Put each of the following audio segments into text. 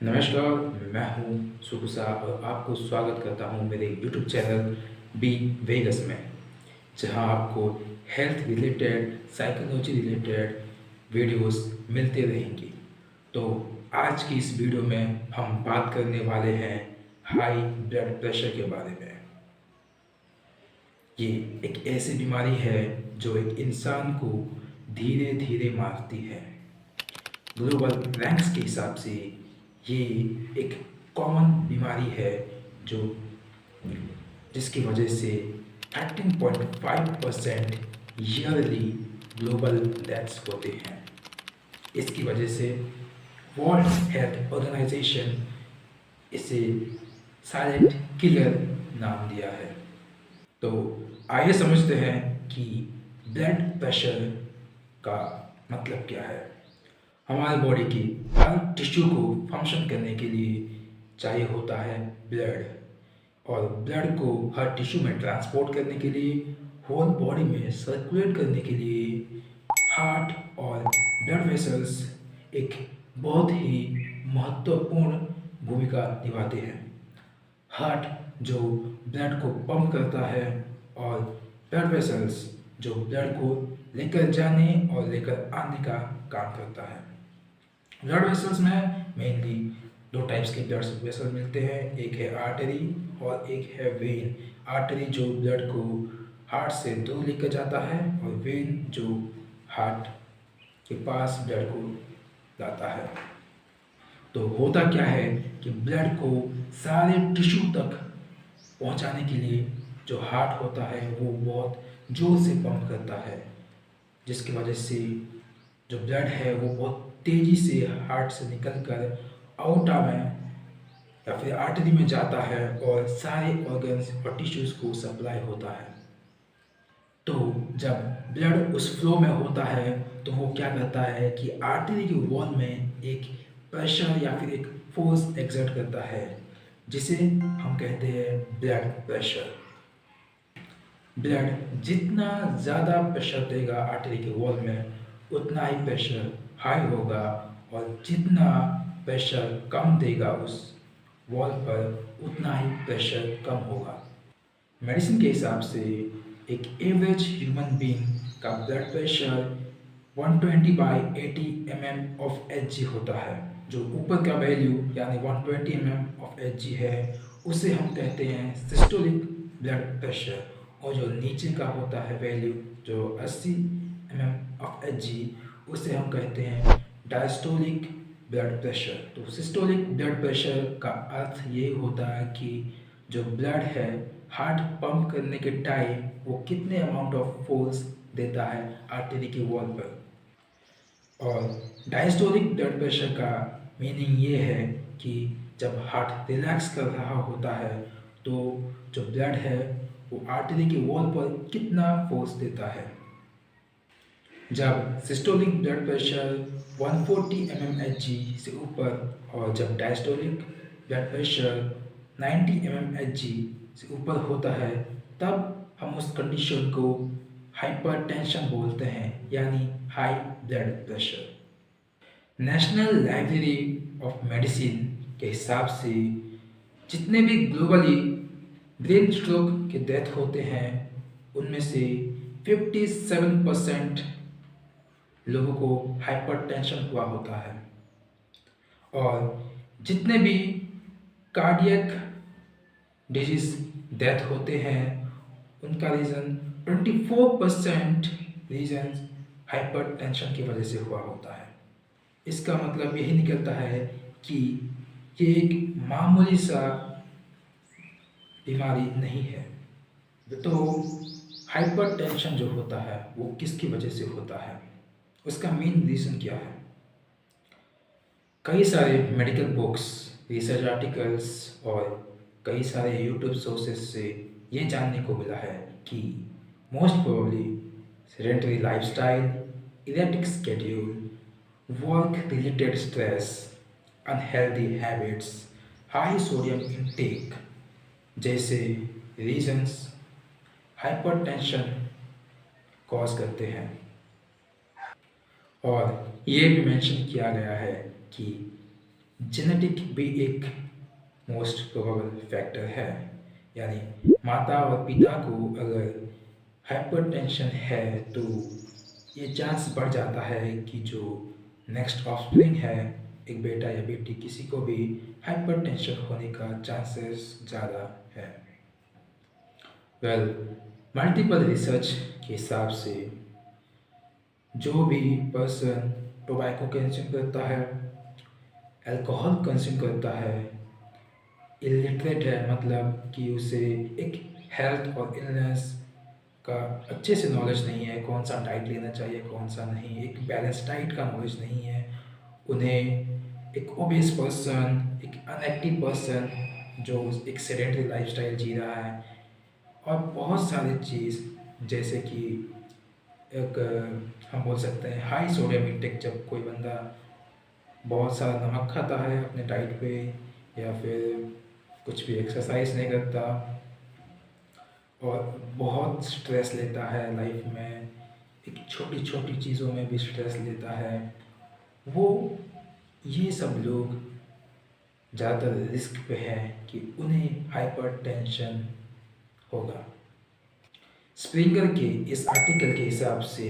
नमस्कार, मैं हूँ सुकुसा और आपको स्वागत करता हूँ मेरे यूट्यूब चैनल बी वेगस में, जहाँ आपको health related, psychology related videos मिलते रहेंगी। तो आज की इस वीडियो में हम बात करने वाले हैं हाई ब्लड प्रेशर के बारे में। ये एक ऐसी बीमारी है जो एक इंसान को धीरे धीरे मारती है। ग्लोबल रैंक्स के हिसाब से ये एक कॉमन बीमारी है जो जिसकी वजह से 13.5% ईयरली ग्लोबल डेथ्स होते हैं। इसकी वजह से वर्ल्ड हेल्थ ऑर्गेनाइजेशन इसे साइलेंट किलर नाम दिया है। तो आइए समझते हैं कि ब्लड प्रेशर का मतलब क्या है। हमारी बॉडी की हर टिश्यू को फंक्शन करने के लिए चाहिए होता है ब्लड, और ब्लड को हर टिश्यू में ट्रांसपोर्ट करने के लिए, होल बॉडी में सर्कुलेट करने के लिए हार्ट और ब्लड वेसल्स एक बहुत ही महत्वपूर्ण भूमिका निभाते हैं। हार्ट जो ब्लड को पंप करता है और ब्लड वेसल्स जो ब्लड को लेकर जाने और लेकर आने का काम करता है। ब्लड वेसल्स में मेनली दो टाइप्स के ब्लड वेसल मिलते हैं, एक है आर्टरी और एक है वेन। आर्टरी जो ब्लड को हार्ट से दूर लेकर जाता है और वेन जो हार्ट के पास ब्लड को लाता है। तो होता क्या है कि ब्लड को सारे टिश्यू तक पहुंचाने के लिए जो हार्ट होता है वो बहुत जोर से पंप करता है, जिसकी वजह से जो ब्लड है वो बहुत तेज़ी से हार्ट से निकलकर आउटा में या फिर आर्टरी में जाता है और सारे ऑर्गन्स और टिश्यूज़ को सप्लाई होता है। तो जब ब्लड उस फ्लो में होता है तो वो क्या करता है कि आर्टरी की वॉल में एक प्रेशर या फिर एक फोर्स एक्सर्ट करता है, जिसे हम कहते हैं ब्लड प्रेशर। ब्लड जितना ज़्यादा प्रेशर देगा आर्टरी के वॉल में, उतना ही प्रेशर हाई होगा, और जितना प्रेशर कम देगा उस वॉल पर, उतना ही प्रेशर कम होगा। मेडिसिन के हिसाब से एक एवरेज ह्यूमन बीइंग का blood pressure 120/80 mm of Hg होता है। जो ऊपर का वैल्यू यानी 120 mm ऑफ Hg है, उसे हम कहते हैं सिस्टोलिक ब्लड प्रेशर, और जो नीचे का होता है वैल्यू जो 80 mm ऑफ Hg, उसे हम कहते हैं डायस्टोलिक ब्लड प्रेशर। तो सिस्टोलिक ब्लड प्रेशर का अर्थ ये होता है कि जो ब्लड है हार्ट पंप करने के टाइम वो कितने अमाउंट ऑफ फोर्स देता है आर्टरी के वॉल पर। और डायस्टोलिक ब्लड प्रेशर का मीनिंग ये है कि जब हार्ट रिलैक्स कर रहा होता है तो जो ब्लड है वो आर्टरी के वॉल पर कितना फोर्स देता है। जब सिस्टोलिक ब्लड प्रेशर 140 mmHg से ऊपर और जब डायस्टोलिक ब्लड प्रेशर 90 mmHg से ऊपर होता है, तब हम उस कंडीशन को हाइपरटेंशन बोलते हैं, यानी high blood pressure. National library of medicine के हिसाब से जितने भी ग्लोबली ब्रेन स्ट्रोक के डेथ होते हैं, उनमें से 57% लोगों को हाइपरटेंशन हुआ होता है। और जितने भी कार्डियक डिजीज डेथ होते हैं, उनका रीज़न 24% रीजन हाइपरटेंशन की वजह से हुआ होता है। इसका मतलब यही निकलता है कि ये एक मामूली सा बीमारी नहीं है। तो हाइपरटेंशन जो होता है वो किसकी वजह से होता है, उसका मेन रीज़न क्या है। कई सारे मेडिकल बुक्स, रिसर्च आर्टिकल्स और कई सारे यूट्यूब सोर्सेज से ये जानने को मिला है कि most probably sedentary lifestyle, erratic schedule, work related stress, unhealthy habits, high sodium intake जैसे रीजंस हाइपरटेंशन कॉज करते हैं। और ये भी मेंशन किया गया है कि जेनेटिक भी एक मोस्ट प्रोबेबल फैक्टर है। यानी माता और पिता को अगर हाइपरटेंशन है तो ये चांस बढ़ जाता है कि जो नेक्स्ट ऑफस्प्रिंग है, एक बेटा या बेटी, किसी को भी हाइपरटेंशन होने का चांसेस ज़्यादा है। वेल, मल्टीपल रिसर्च के हिसाब से जो भी पर्सन टोबैको कंज्यूम करता है, अल्कोहल कंज्यूम करता है, इलिटरेट है, मतलब कि उसे एक हेल्थ और इलनेस का अच्छे से नॉलेज नहीं है, कौन सा डाइट लेना चाहिए कौन सा नहीं, एक बैलेंस डाइट का नॉलेज नहीं है उन्हें, एक ओबेस पर्सन, एक अनएक्टिव पर्सन जो एक सेडेंटरी लाइफस्टाइल जी रहा है, और बहुत सारी चीज़ जैसे कि एक हम बोल सकते हैं हाई सोडियम इंटेक, जब कोई बंदा बहुत सारा नमक खाता है अपने डाइट पे, या फिर कुछ भी एक्सरसाइज नहीं करता और बहुत स्ट्रेस लेता है लाइफ में, एक छोटी छोटी चीज़ों में भी स्ट्रेस लेता है, वो ये सब लोग ज़्यादातर रिस्क पे है कि उन्हें हाइपरटेंशन होगा। स्प्रिंगर के इस आर्टिकल के हिसाब से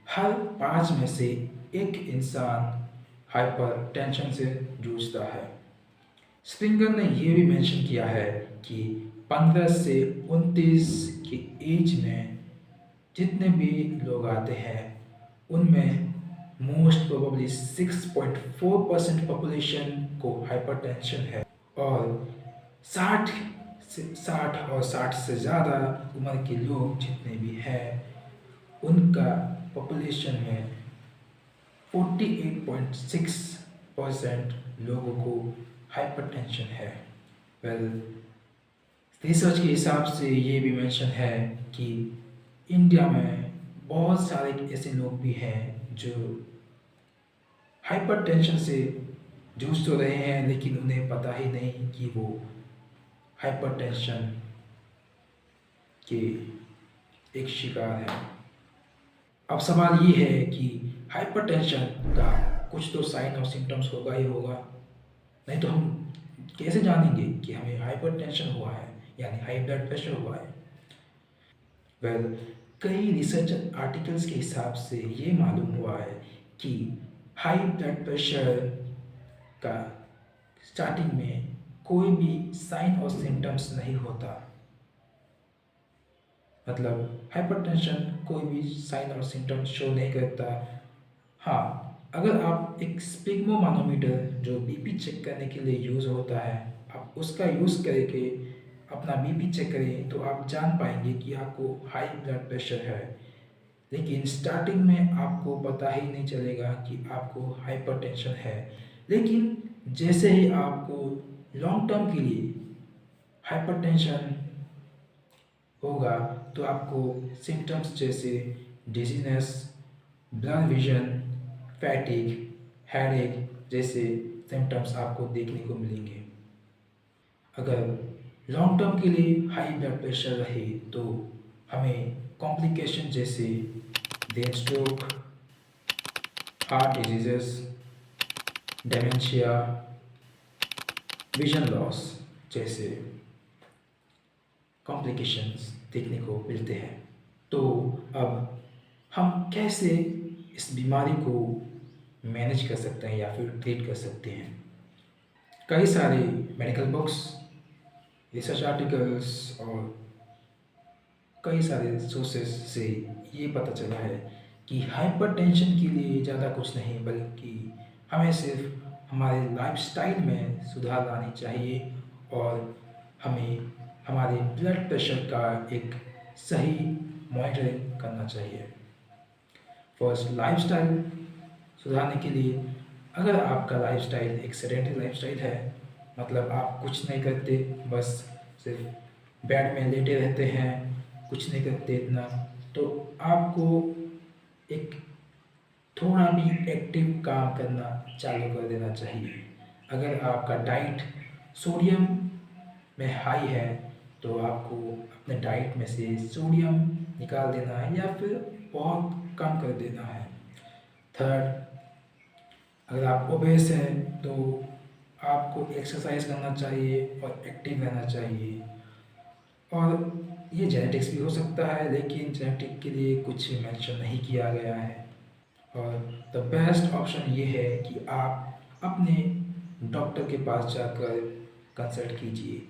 हर 5 में से एक इंसान हाइपरटेंशन से जूझता है। स्प्रिंगर ने यह भी मेंशन किया है कि 15 से 29 की एज में जितने भी लोग आते हैं उनमें मोस्ट प्रोबेबली 6.4% पॉपुलेशन को हाइपरटेंशन है, और 60 और 60 से ज़्यादा उम्र के लोग जितने भी हैं उनका पॉपुलेशन में 48.6% लोगों को हाइपरटेंशन है। वेल, रिसर्च के हिसाब से ये भी मेंशन है कि इंडिया में बहुत सारे ऐसे लोग भी हैं जो हाइपरटेंशन से जूझ तो रहे हैं लेकिन उन्हें पता ही नहीं कि वो हाइपरटेंशन के एक शिकार है। अब सवाल ये है कि हाइपरटेंशन का कुछ तो साइन और सिम्टम्स होगा ही होगा, नहीं तो हम कैसे जानेंगे कि हमें हाइपरटेंशन हुआ है यानी हाई ब्लड प्रेशर हुआ है। वेल, कई रिसर्च आर्टिकल्स के हिसाब से ये मालूम हुआ है कि हाई ब्लड प्रेशर का स्टार्टिंग में कोई भी साइन और सिम्टम्स नहीं होता, मतलब हाइपरटेंशन कोई भी साइन और सिम्टम्स शो नहीं करता। हाँ, अगर आप एक स्पिग्मोमानोमीटर जो बीपी चेक करने के लिए यूज़ होता है, आप उसका यूज़ करके अपना बीपी चेक करें तो आप जान पाएंगे कि आपको हाई ब्लड प्रेशर है, लेकिन स्टार्टिंग में आपको पता ही नहीं चलेगा कि आपको हाइपरटेंशन है। लेकिन जैसे ही आपको लॉन्ग टर्म के लिए हाइपरटेंशन होगा तो आपको सिम्टम्स जैसे dizziness, blur vision, fatigue, headache जैसे सिम्टम्स आपको देखने को मिलेंगे। अगर लॉन्ग टर्म के लिए हाई ब्लड प्रेशर रहे तो हमें कॉम्प्लिकेशन जैसे brain stroke, heart diseases, dementia, vision loss जैसे कॉम्प्लिकेशंस देखने को मिलते हैं। तो अब हम कैसे इस बीमारी को मैनेज कर सकते हैं या फिर ट्रीट कर सकते हैं? कई सारे मेडिकल बुक्स, रिसर्च आर्टिकल्स और कई सारे सोर्सेस से ये पता चला है कि हाइपरटेंशन के लिए ज़्यादा कुछ नहीं, बल्कि हमें सिर्फ हमारे लाइफस्टाइल में सुधार लानी चाहिए और हमें हमारे ब्लड प्रेशर का एक सही मॉनिटरिंग करना चाहिए। फर्स्ट, लाइफस्टाइल सुधारने के लिए अगर आपका लाइफस्टाइल एक सेडेंटरी लाइफस्टाइल है, मतलब आप कुछ नहीं करते, बस सिर्फ बेड में लेटे रहते हैं, कुछ नहीं करते इतना, तो आपको एक थोड़ा भी एक्टिव काम करना चालू कर देना चाहिए। अगर आपका डाइट सोडियम में हाई है तो आपको अपने डाइट में से सोडियम निकाल देना है या फिर बहुत कम कर देना है। थर्ड, अगर आप ओबेस हैं तो आपको एक्सरसाइज करना चाहिए और एक्टिव रहना चाहिए। और ये जेनेटिक्स भी हो सकता है, लेकिन जेनेटिक के लिए कुछ मेंशन नहीं किया गया है। और द बेस्ट ऑप्शन ये है कि आप अपने डॉक्टर के पास जाकर कंसल्ट कीजिए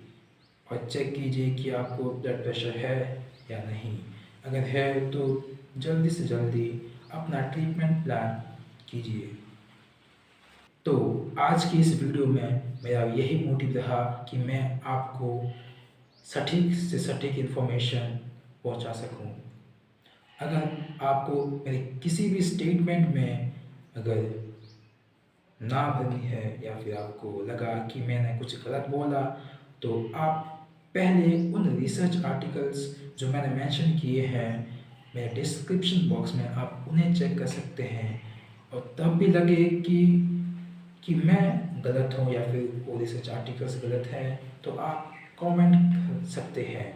और चेक कीजिए कि आपको ब्लड प्रेशर है या नहीं। अगर है तो जल्दी से जल्दी अपना ट्रीटमेंट प्लान कीजिए। तो आज की इस वीडियो में मेरा यही मोटिव रहा कि मैं आपको सटीक से सटीक इन्फॉर्मेशन पहुंचा सकूं। अगर आपको मेरे किसी भी स्टेटमेंट में अगर ना भरनी है या फिर आपको लगा कि मैंने कुछ गलत बोला, तो आप पहले उन रिसर्च आर्टिकल्स जो मैंने मेंशन किए हैं मेरे डिस्क्रिप्शन बॉक्स में, आप उन्हें चेक कर सकते हैं। और तब भी लगे कि मैं गलत हूँ या फिर वो रिसर्च आर्टिकल्स गलत हैं, तो आप कमेंट कर सकते हैं,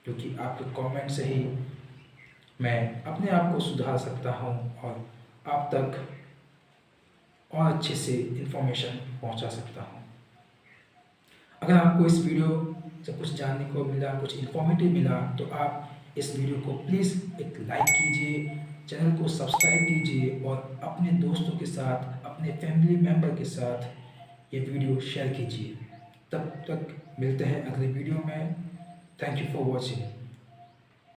क्योंकि आपके कमेंट से ही मैं अपने आप को सुधार सकता हूँ और आप तक और अच्छे से इन्फॉर्मेशन पहुँचा सकता हूँ। अगर आपको इस वीडियो से कुछ जानने को मिला, कुछ इन्फॉर्मेटिव मिला, तो आप इस वीडियो को प्लीज़ एक लाइक कीजिए, चैनल को सब्सक्राइब कीजिए और अपने दोस्तों के साथ, अपने फैमिली मेम्बर के साथ ये वीडियो शेयर कीजिए। तब तक मिलते हैं अगले वीडियो में। Thank you for watching.